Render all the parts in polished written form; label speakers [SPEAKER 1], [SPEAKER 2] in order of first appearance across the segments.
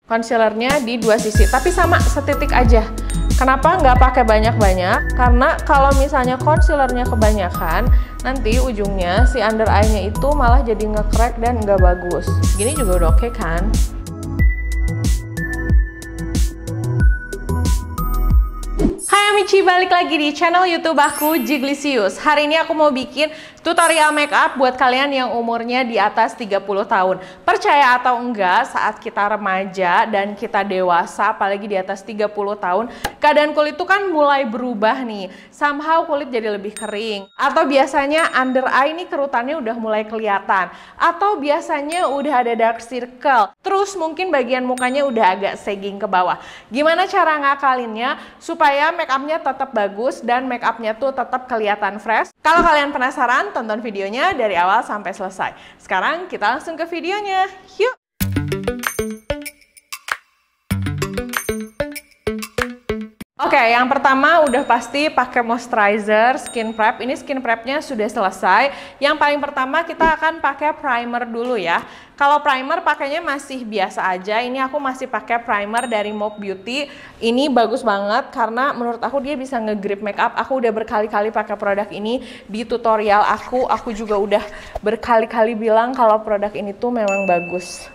[SPEAKER 1] Concealernya di dua sisi, tapi sama setitik aja. Kenapa nggak pakai banyak-banyak? Karena kalau misalnya concealernya kebanyakan, nanti ujungnya si under eye-nya itu malah jadi nge-crack dan nggak bagus. Gini juga udah oke kan? Hai Amici, balik lagi di channel YouTube aku, Jiglisius. Hari ini aku mau bikin tutorial makeup buat kalian yang umurnya di atas 30 tahun. Percaya atau enggak, saat kita remaja dan kita dewasa, apalagi di atas 30 tahun, keadaan kulit itu kan mulai berubah nih. Somehow kulit jadi lebih kering. Atau biasanya under eye nih kerutannya udah mulai kelihatan. Atau biasanya udah ada dark circle. Terus mungkin bagian mukanya udah agak sagging ke bawah. Gimana cara ngakalinnya supaya makeupnya tetap bagus dan makeupnya tuh tetap kelihatan fresh? Kalau kalian penasaran, tonton videonya dari awal sampai selesai. Sekarang kita langsung ke videonya. Yuk! Oke, yang pertama udah pasti pakai moisturizer, skin prep. Ini skin prepnya sudah selesai. Yang paling pertama kita akan pakai primer dulu ya. Kalau primer pakainya masih biasa aja. Ini aku masih pakai primer dari Mock Beauty. Ini bagus banget karena menurut aku dia bisa nge-grip makeup. Aku udah berkali-kali pakai produk ini di tutorial aku. Aku juga udah berkali-kali bilang kalau produk ini tuh memang bagus.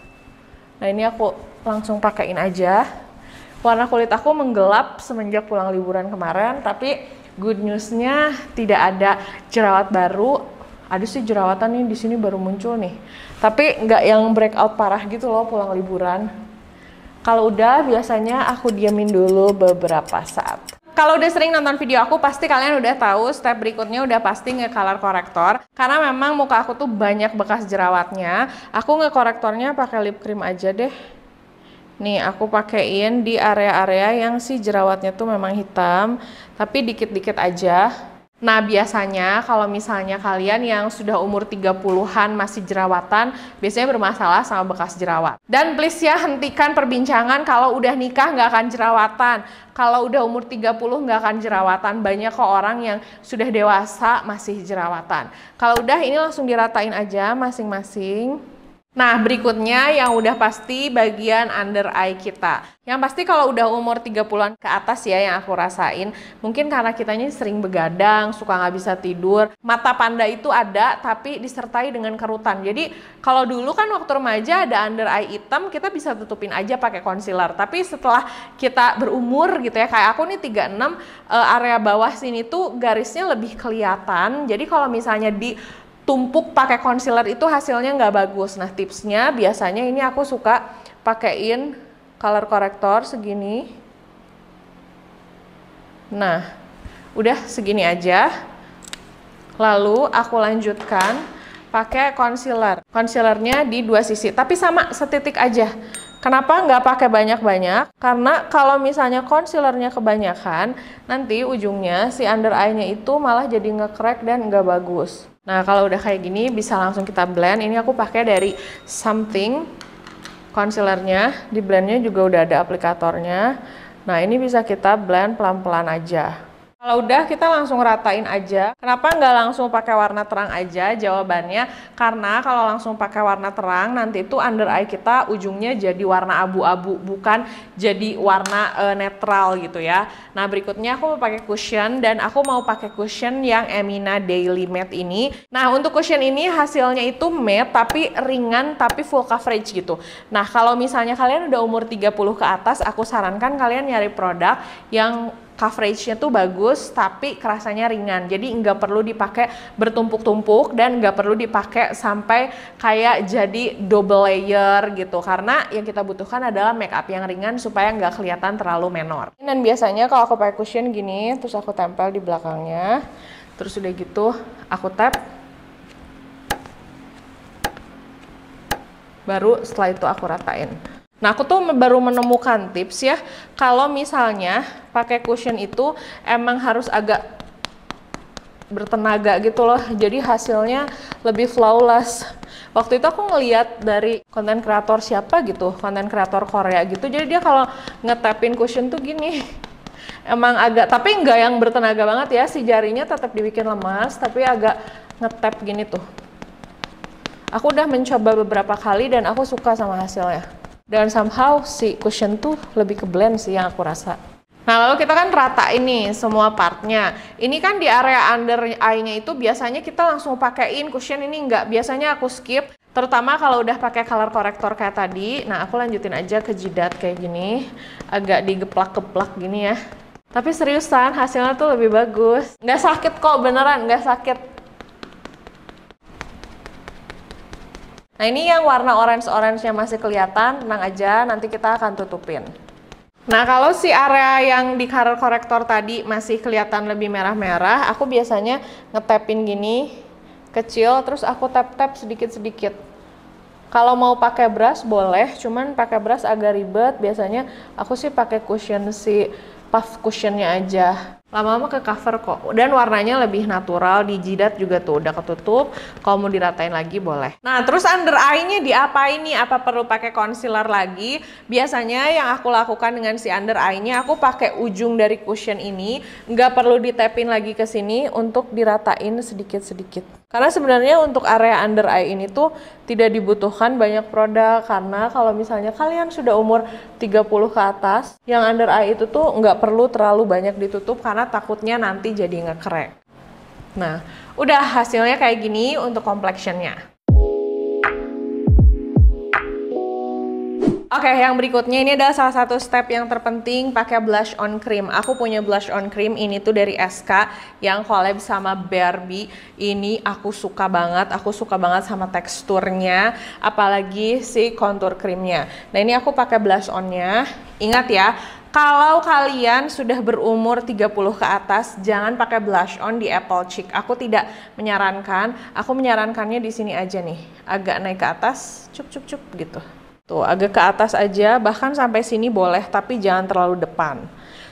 [SPEAKER 1] Nah, ini aku langsung pakein aja. Warna kulit aku menggelap semenjak pulang liburan kemarin, tapi good news-nya tidak ada jerawat baru. Ada sih jerawatan nih di sini baru muncul nih, tapi nggak yang breakout parah gitu loh pulang liburan. Kalau udah biasanya aku diamin dulu beberapa saat. Kalau udah sering nonton video aku, pasti kalian udah tahu step berikutnya udah pasti nge-color korektor. Karena memang muka aku tuh banyak bekas jerawatnya. Aku nge-korektornya pakai lip cream aja deh. Nih aku pakein di area-area yang si jerawatnya tuh memang hitam, tapi dikit-dikit aja. Nah biasanya kalau misalnya kalian yang sudah umur 30-an masih jerawatan, biasanya bermasalah sama bekas jerawat. Dan please ya, hentikan perbincangan kalau udah nikah nggak akan jerawatan. Kalau udah umur 30 nggak akan jerawatan. Banyak kok orang yang sudah dewasa masih jerawatan. Kalau udah ini langsung diratain aja masing-masing. Nah, berikutnya yang udah pasti bagian under eye kita. Yang pasti kalau udah umur 30-an ke atas ya yang aku rasain, mungkin karena kitanya sering begadang, suka nggak bisa tidur, mata panda itu ada tapi disertai dengan kerutan. Jadi kalau dulu kan waktu remaja ada under eye hitam, kita bisa tutupin aja pakai concealer. Tapi setelah kita berumur gitu ya, kayak aku nih 36, area bawah sini tuh garisnya lebih kelihatan. Jadi kalau misalnya tumpuk pakai concealer itu hasilnya nggak bagus. Nah tipsnya biasanya ini aku suka pakein color corrector segini. Nah udah segini aja. Lalu aku lanjutkan pakai concealer. Concealernya di dua sisi, tapi sama setitik aja. Kenapa nggak pakai banyak-banyak? Karena kalau misalnya concealernya kebanyakan, nanti ujungnya si under eye-nya itu malah jadi nge-crack dan nggak bagus. Nah kalau udah kayak gini bisa langsung kita blend. Ini aku pakai dari Something concealernya. Di blendnya juga udah ada aplikatornya. Nah ini bisa kita blend pelan-pelan aja. Kalau udah kita langsung ratain aja. Kenapa nggak langsung pakai warna terang aja? Jawabannya karena kalau langsung pakai warna terang nanti itu under eye kita ujungnya jadi warna abu-abu, bukan jadi warna netral gitu ya. Nah berikutnya aku mau pakai cushion dan aku mau pakai cushion yang Emina Daily Matte ini. Nah untuk cushion ini hasilnya itu matte tapi ringan tapi full coverage gitu. Nah kalau misalnya kalian udah umur 30 ke atas, aku sarankan kalian nyari produk yang coveragenya tuh bagus tapi kerasanya ringan, jadi nggak perlu dipakai bertumpuk-tumpuk dan nggak perlu dipakai sampai kayak jadi double layer gitu, karena yang kita butuhkan adalah makeup yang ringan supaya nggak kelihatan terlalu menor. Dan biasanya kalau aku pakai cushion gini terus aku tempel di belakangnya, terus udah gitu aku tap, baru setelah itu aku ratain. Nah, aku tuh baru menemukan tips ya, kalau misalnya pakai cushion itu emang harus agak bertenaga gitu loh, jadi hasilnya lebih flawless. Waktu itu aku ngeliat dari konten kreator siapa gitu, konten kreator Korea gitu, jadi dia kalau ngetapin cushion tuh gini. Emang agak, tapi nggak yang bertenaga banget ya, si jarinya tetap dibikin lemas, tapi agak ngetap gini tuh. Aku udah mencoba beberapa kali dan aku suka sama hasilnya. Dan somehow si cushion tuh lebih ke blend sih yang aku rasa. Nah, lalu kita kan rata ini semua partnya. Ini kan di area under eye-nya itu biasanya kita langsung pakein cushion, ini enggak. Biasanya aku skip, terutama kalau udah pakai color corrector kayak tadi. Nah, aku lanjutin aja ke jidat kayak gini. Agak digeplak-geplak gini ya. Tapi seriusan, hasilnya tuh lebih bagus. Nggak sakit kok, beneran nggak sakit. Nah, ini yang warna orange-orange-nya masih kelihatan, tenang aja, nanti kita akan tutupin. Nah, kalau si area yang di color corrector tadi masih kelihatan lebih merah-merah, aku biasanya ngetapin gini, kecil, terus aku tap-tap sedikit-sedikit. Kalau mau pakai brush boleh, cuman pakai brush agak ribet, biasanya aku sih pakai cushion si puff cushionnya aja. Lama-lama ke cover kok, dan warnanya lebih natural. Di jidat juga tuh udah ketutup, kalau mau diratain lagi boleh. Nah, terus under eye-nya diapain nih? Apa perlu pakai concealer lagi? Biasanya yang aku lakukan dengan si under eye-nya, aku pakai ujung dari cushion ini, nggak perlu ditapin lagi ke sini untuk diratain sedikit-sedikit. Karena sebenarnya untuk area under eye ini tuh tidak dibutuhkan banyak produk, karena kalau misalnya kalian sudah umur 30 ke atas, yang under eye itu tuh nggak perlu terlalu banyak ditutup karena takutnya nanti jadi ngekrek. Nah, udah hasilnya kayak gini untuk complexionnya. Oke, yang berikutnya ini adalah salah satu step yang terpenting, pakai blush on cream. Aku punya blush on cream ini tuh dari SK yang collab sama Barbie. Ini aku suka banget sama teksturnya, apalagi si contour creamnya. Nah, ini aku pakai blush onnya. Ingat ya, kalau kalian sudah berumur 30 ke atas, jangan pakai blush on di apple cheek. Aku tidak menyarankan, aku menyarankannya di sini aja nih. Agak naik ke atas, cup gitu. Tuh, agak ke atas aja, bahkan sampai sini boleh, tapi jangan terlalu depan.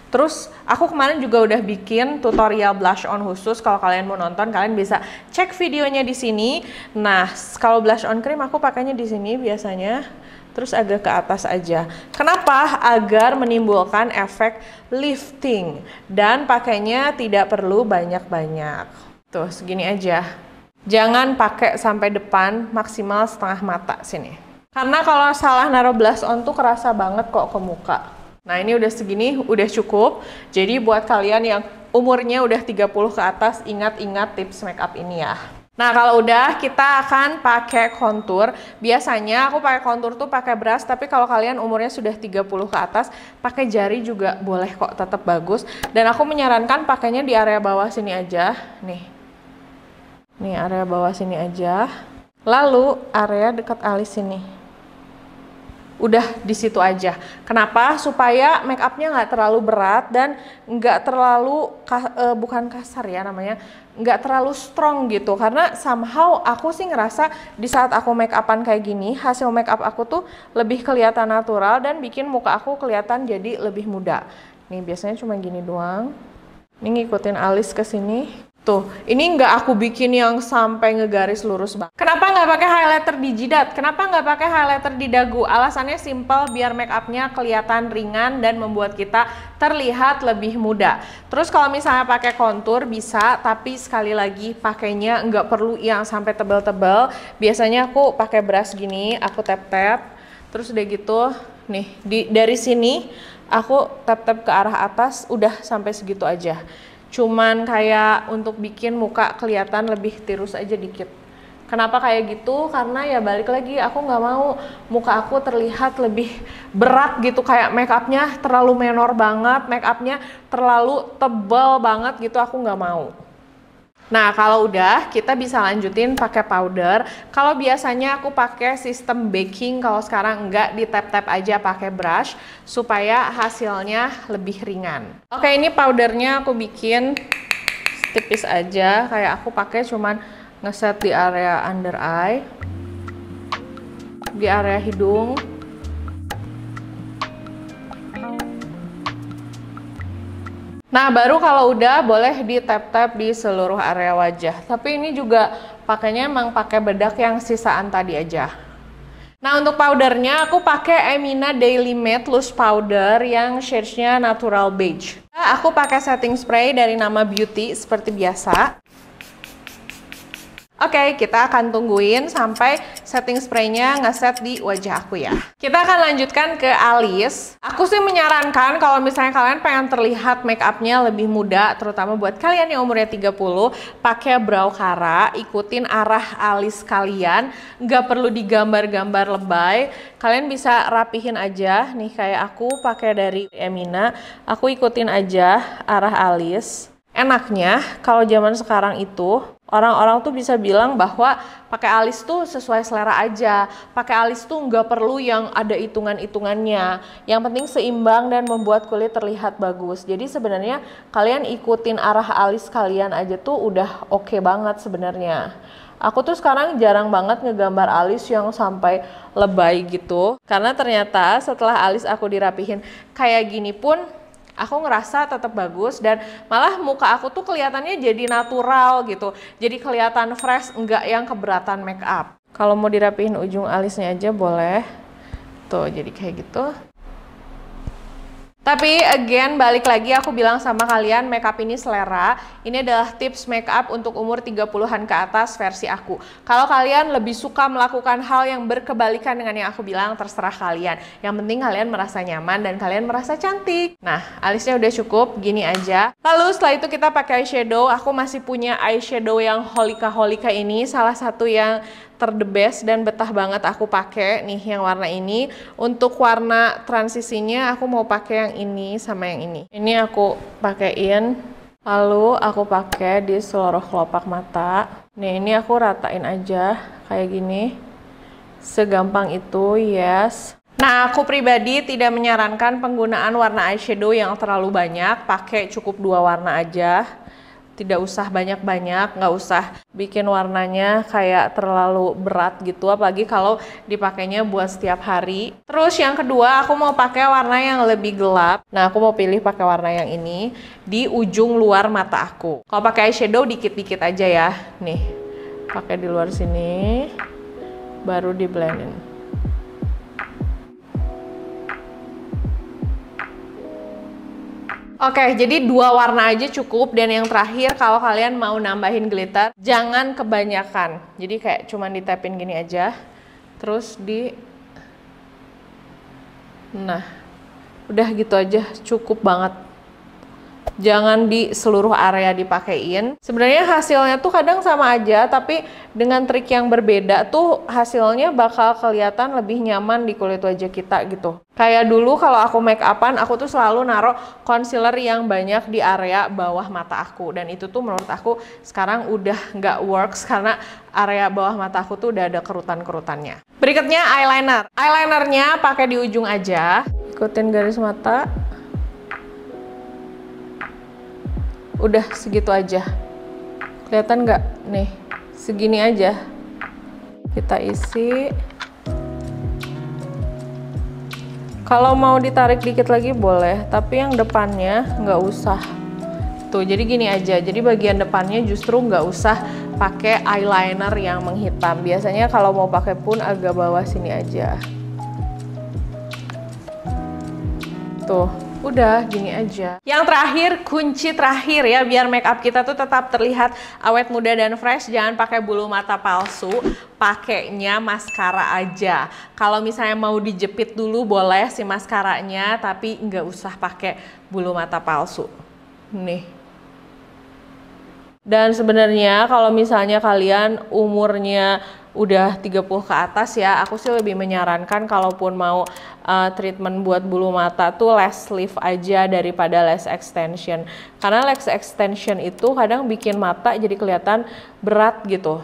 [SPEAKER 1] Terus, aku kemarin juga udah bikin tutorial blush on khusus. Kalau kalian mau nonton, kalian bisa cek videonya di sini. Nah, kalau blush on cream aku pakainya di sini biasanya. Terus agak ke atas aja. Kenapa? Agar menimbulkan efek lifting. Dan pakainya tidak perlu banyak-banyak. Tuh, segini aja. Jangan pakai sampai depan, maksimal setengah mata sini. Karena kalau salah naruh blush on tuh kerasa banget kok ke muka. Nah, ini udah segini, udah cukup. Jadi buat kalian yang umurnya udah 30 ke atas, ingat-ingat tips makeup ini ya. Nah, kalau udah, kita akan pakai contour. Biasanya aku pakai contour tuh pakai brush, tapi kalau kalian umurnya sudah 30 ke atas, pakai jari juga boleh kok, tetap bagus. Dan aku menyarankan pakainya di area bawah sini aja. Nih, area bawah sini aja. Lalu area dekat alis sini. Udah di situ aja. Kenapa? Supaya make upnya nggak terlalu berat dan nggak terlalu bukan kasar ya namanya, nggak terlalu strong gitu. Karena somehow aku sih ngerasa di saat aku make upan kayak gini, hasil make up aku tuh lebih kelihatan natural dan bikin muka aku kelihatan jadi lebih muda. Nih biasanya cuma gini doang. Ini ngikutin alis ke sini. Tuh, ini nggak aku bikin yang sampai ngegaris lurus banget. Kenapa nggak pakai highlighter di jidat? Kenapa nggak pakai highlighter di dagu? Alasannya simple, biar make upnya kelihatan ringan dan membuat kita terlihat lebih muda. Terus kalau misalnya pakai kontur bisa, tapi sekali lagi pakainya nggak perlu yang sampai tebal-tebal. Biasanya aku pakai brush gini, aku tap-tap, terus udah gitu, nih dari sini aku tap-tap ke arah atas, udah sampai segitu aja. Cuman kayak untuk bikin muka kelihatan lebih tirus aja dikit. Kenapa kayak gitu? Karena ya balik lagi, aku nggak mau muka aku terlihat lebih berat gitu, kayak make upnya terlalu menor banget, make upnya terlalu tebal banget gitu, aku nggak mau. Nah, kalau udah, kita bisa lanjutin pakai powder. Kalau biasanya aku pakai sistem baking, kalau sekarang enggak, di tap-tap aja pakai brush supaya hasilnya lebih ringan. Oke, ini powdernya aku bikin tipis aja, kayak aku pakai cuman ngeset di area under eye, di area hidung. Nah, baru kalau udah boleh di tap-tap di seluruh area wajah. Tapi ini juga pakainya emang pakai bedak yang sisaan tadi aja. Nah, untuk powdernya aku pakai Emina Daily Matte Loose Powder yang shades-nya natural beige. Aku pakai setting spray dari Nama Beauty seperti biasa. Oke, kita akan tungguin sampai setting spraynya ngeset di wajah aku ya. Kita akan lanjutkan ke alis. Aku sih menyarankan kalau misalnya kalian pengen terlihat make upnya lebih muda, terutama buat kalian yang umurnya 30, pakai brow cara, ikutin arah alis kalian, nggak perlu digambar-gambar lebay. Kalian bisa rapihin aja, nih kayak aku pakai dari Emina, aku ikutin aja arah alis. Enaknya kalau zaman sekarang itu orang-orang tuh bisa bilang bahwa pakai alis tuh sesuai selera aja. Pakai alis tuh nggak perlu yang ada hitungan-hitungannya. Yang penting seimbang dan membuat kulit terlihat bagus. Jadi sebenarnya kalian ikutin arah alis kalian aja tuh udah oke banget sebenarnya. Aku tuh sekarang jarang banget ngegambar alis yang sampai lebay gitu. Karena ternyata setelah alis aku dirapihin kayak gini pun aku ngerasa tetap bagus dan malah muka aku tuh kelihatannya jadi natural gitu. Jadi kelihatan fresh, enggak yang keberatan make up. Kalau mau dirapihin ujung alisnya aja boleh. Tuh, jadi kayak gitu. Tapi again, balik lagi aku bilang sama kalian, makeup ini selera. Ini adalah tips makeup untuk umur 30-an ke atas versi aku. Kalau kalian lebih suka melakukan hal yang berkebalikan dengan yang aku bilang, terserah kalian. Yang penting kalian merasa nyaman dan kalian merasa cantik. Nah, alisnya udah cukup, gini aja. Lalu setelah itu kita pakai eyeshadow. Aku masih punya eyeshadow yang Holika ini, salah satu yang the best dan betah banget aku pakai nih yang warna ini. Untuk warna transisinya aku mau pakai yang ini sama yang ini. Ini aku pakaiin, lalu aku pakai di seluruh kelopak mata. Nih ini aku ratain aja kayak gini. Segampang itu, yes. Nah, aku pribadi tidak menyarankan penggunaan warna eyeshadow yang terlalu banyak. Pakai cukup 2 warna aja. Tidak usah banyak-banyak, nggak usah bikin warnanya kayak terlalu berat gitu, apalagi kalau dipakainya buat setiap hari. Terus yang kedua, aku mau pakai warna yang lebih gelap. Nah, aku mau pilih pakai warna yang ini di ujung luar mata aku. Kalau pakai eyeshadow dikit-dikit aja ya. Nih, pakai di luar sini, baru di blendin. Oke, jadi 2 warna aja cukup. Dan yang terakhir, kalau kalian mau nambahin glitter, jangan kebanyakan. Jadi kayak cuman ditapin gini aja. Terus nah, udah gitu aja, cukup banget. Jangan di seluruh area dipakein. Sebenarnya hasilnya tuh kadang sama aja, tapi dengan trik yang berbeda tuh hasilnya bakal kelihatan lebih nyaman di kulit wajah kita gitu. Kayak dulu kalau aku make upan, aku tuh selalu naruh concealer yang banyak di area bawah mata aku. Dan itu tuh menurut aku sekarang udah nggak works karena area bawah mata aku tuh udah ada kerutan-kerutannya. Berikutnya eyeliner. Eyelinernya pakai di ujung aja. Ikutin garis mata. Udah segitu aja. Kelihatan nggak? Nih, segini aja. Kita isi. Kalau mau ditarik dikit lagi boleh, tapi yang depannya nggak usah. Tuh, jadi gini aja. Jadi bagian depannya justru nggak usah pakai eyeliner yang menghitam. Biasanya kalau mau pakai pun agak bawah sini aja. Tuh. Udah gini aja. Yang terakhir, kunci terakhir ya, biar make up kita tuh tetap terlihat awet muda dan fresh, jangan pakai bulu mata palsu, pakainya maskara aja. Kalau misalnya mau dijepit dulu boleh si maskaranya, tapi nggak usah pakai bulu mata palsu. Nih. Dan sebenarnya kalau misalnya kalian umurnya udah 30 ke atas ya, aku sih lebih menyarankan kalaupun mau treatment buat bulu mata tuh lash lift aja daripada lash extension. Karena lash extension itu kadang bikin mata jadi kelihatan berat gitu.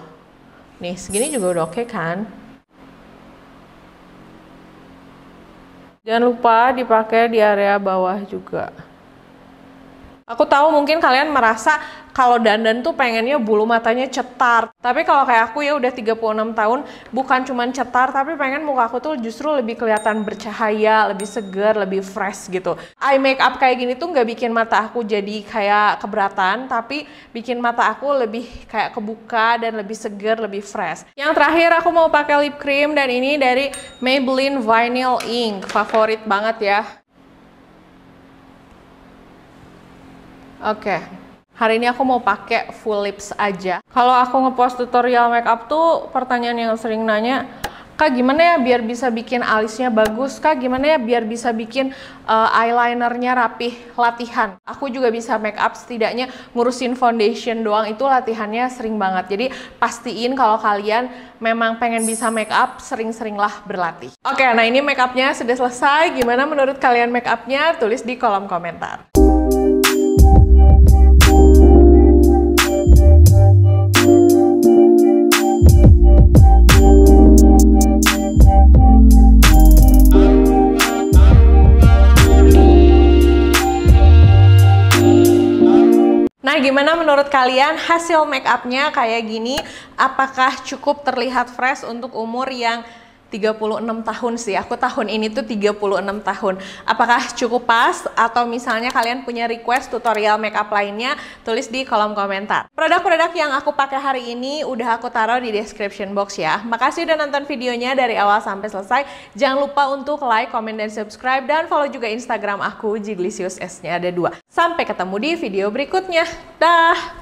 [SPEAKER 1] Nih, segini juga udah oke kan? Jangan lupa dipakai di area bawah juga. Aku tahu mungkin kalian merasa kalau dandan tuh pengennya bulu matanya cetar. Tapi kalau kayak aku ya udah 36 tahun, bukan cuman cetar, tapi pengen muka aku tuh justru lebih kelihatan bercahaya, lebih segar, lebih fresh gitu. Eye makeup kayak gini tuh nggak bikin mata aku jadi kayak keberatan, tapi bikin mata aku lebih kayak kebuka dan lebih segar, lebih fresh. Yang terakhir aku mau pakai lip cream dan ini dari Maybelline Vinyl Ink. Favorit banget ya. Oke, Hari ini aku mau pakai full lips aja. Kalau aku ngepost tutorial makeup tuh pertanyaan yang sering nanya, Kak gimana ya biar bisa bikin alisnya bagus? Kak gimana ya biar bisa bikin eyelinernya rapih? Latihan. Aku juga bisa makeup, setidaknya ngurusin foundation doang itu latihannya sering banget. Jadi pastiin kalau kalian memang pengen bisa makeup, sering-seringlah berlatih. Oke, nah ini makeupnya sudah selesai. Gimana menurut kalian makeupnya? Tulis di kolom komentar. Nah, gimana menurut kalian hasil make upnya kayak gini? Apakah cukup terlihat fresh untuk umur yang 36 tahun sih? Aku tahun ini tuh 36 tahun. Apakah cukup pas? Atau misalnya kalian punya request tutorial make up lainnya? Tulis di kolom komentar. Produk-produk yang aku pakai hari ini udah aku taruh di description box ya. Makasih udah nonton videonya dari awal sampai selesai. Jangan lupa untuk like, comment, dan subscribe. Dan follow juga Instagram aku, Jiglisius, S-nya ada 2. Sampai ketemu di video berikutnya. Dah!